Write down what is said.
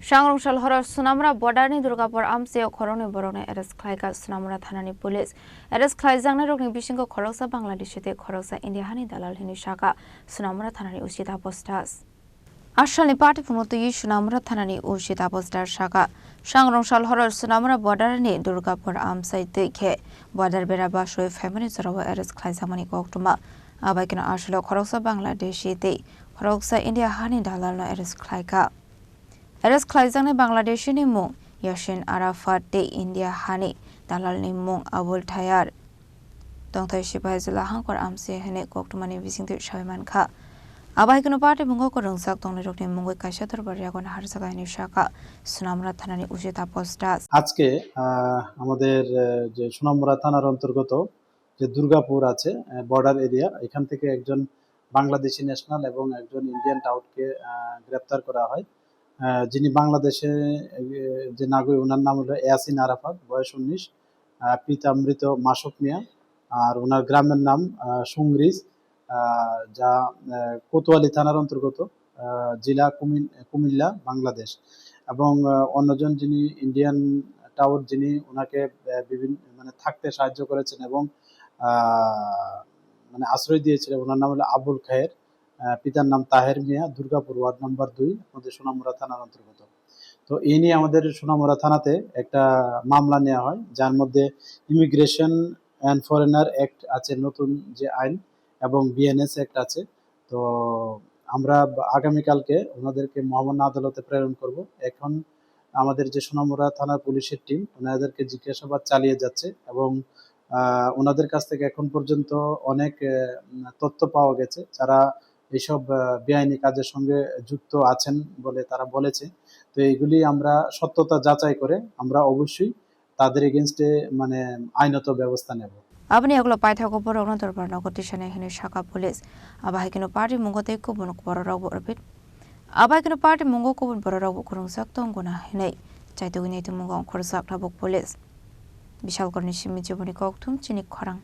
Sangrongsal Horo Sonamura borderni Durgapur Amchaio Khoroknwi Borokni arrest Khlaikha Sonamura Thanani police arrest Khlainaijaknai rokni Bisingo Khoroksa Bangladeshi tei Khoroksa India Hani Dalal Hani Sakha Sonamura Thanani Tapas. Ashalni party Punoti Sonamura Thanani Tapas Sakha Sangrongsal Horo Sonamura borderni Durgapur Amchaio tei border beraba shoi family zarawa arrest Khlainaijaknai koktuma abaikina ashalo Khoroksa Bangladeshi tei Khoroksa India Hani Dalal no arrest Khlaikha arrest Khlainaijaknai Bangladeshi ni mung Yasin Arafat tei India Hani Dalal ni mung Abul Tayar Dongthai Sipai Jila Hangkor Amchaio hene koktumani Bisingo Shaimankha Abaikino party mungo ko rungsak tongni rokni mungoi kaisa dorbar yagon harsaga ni Sakha Sonamura Thanani Tapas আজকে আমাদের যে সোনামুড়া থানার অন্তর্গত যে দুর্গাপুর আছে border area এখান থেকে একজন বাংলাদেশি ন্যাশনাল এবং একজন ইন্ডিয়ান টাউটকে গ্রেপ্তার করা হয় যিনি বাংলাদেশে যে নাগরিক ওনার নাম হলো ইয়াসিন আরাফাত বয়স 19 পিতা মৃত মাসুক মিয়া আর ওনার গ্রামের নাম সুংরিজ যা কোতোয়ালি থানার অন্তর্গত জেলা কুমিল্লা বাংলাদেশ এবং অন্যজন যিনি ইন্ডিয়ান টাউট যিনি ওনাকে বিভিন্ন মানে থাকতে সাহায্য করেছেন এবং মানে আশ্রয় দিয়েছিলেন ওনার নাম হলো আবুল খায়ের পিতার নাম তাহের মিয়া দুর্গাপুর ওয়ার্ড নাম্বার 2 আমাদের সোনামুড়া থানার অন্তর্গত তো এই নিয়ে আমাদের সোনামুড়া থানাতে একটা মামলা নেওয়া হয় যার মধ্যে ইমিগ্রেশন অ্যান্ড ফরেনার অ্যাক্ট আছে নতুন যে আইন এবং বিএনএস অ্যাক্ট আছে তো আমরা আগামীকালকে ওনাদেরকে মহামান্য আদালতে প্রেরণ করব এখন আমাদের যে সোনামুড়া থানার পুলিশের টিম ওনাদেরকে জিজ্ঞাসাবাদ চালিয়ে যাচ্ছে এবং ওনাদের কাছ থেকে এখন পর্যন্ত অনেক তথ্য পাওয়া গেছে যারা এইসব বেআইনি কাজের সঙ্গে যুক্ত আছেন বলে তারা বলেছে তো এইগুলি আমরা সত্যতা যাচাই করে আমরা অবশ্যই তাদের এগেইনস্টে মানে আইনত ব্যবস্থা নেব Abani aglo paithako borokno dorbar nogotishane hene Sakha police abaikino party mungote kubun bororok orbit abaikino party mungo kubun bororok kurungsak tongona hene chaitogini tumungo khorsak thabok police Bishalkorni Shimi Jibuni Koktum Chini Khorang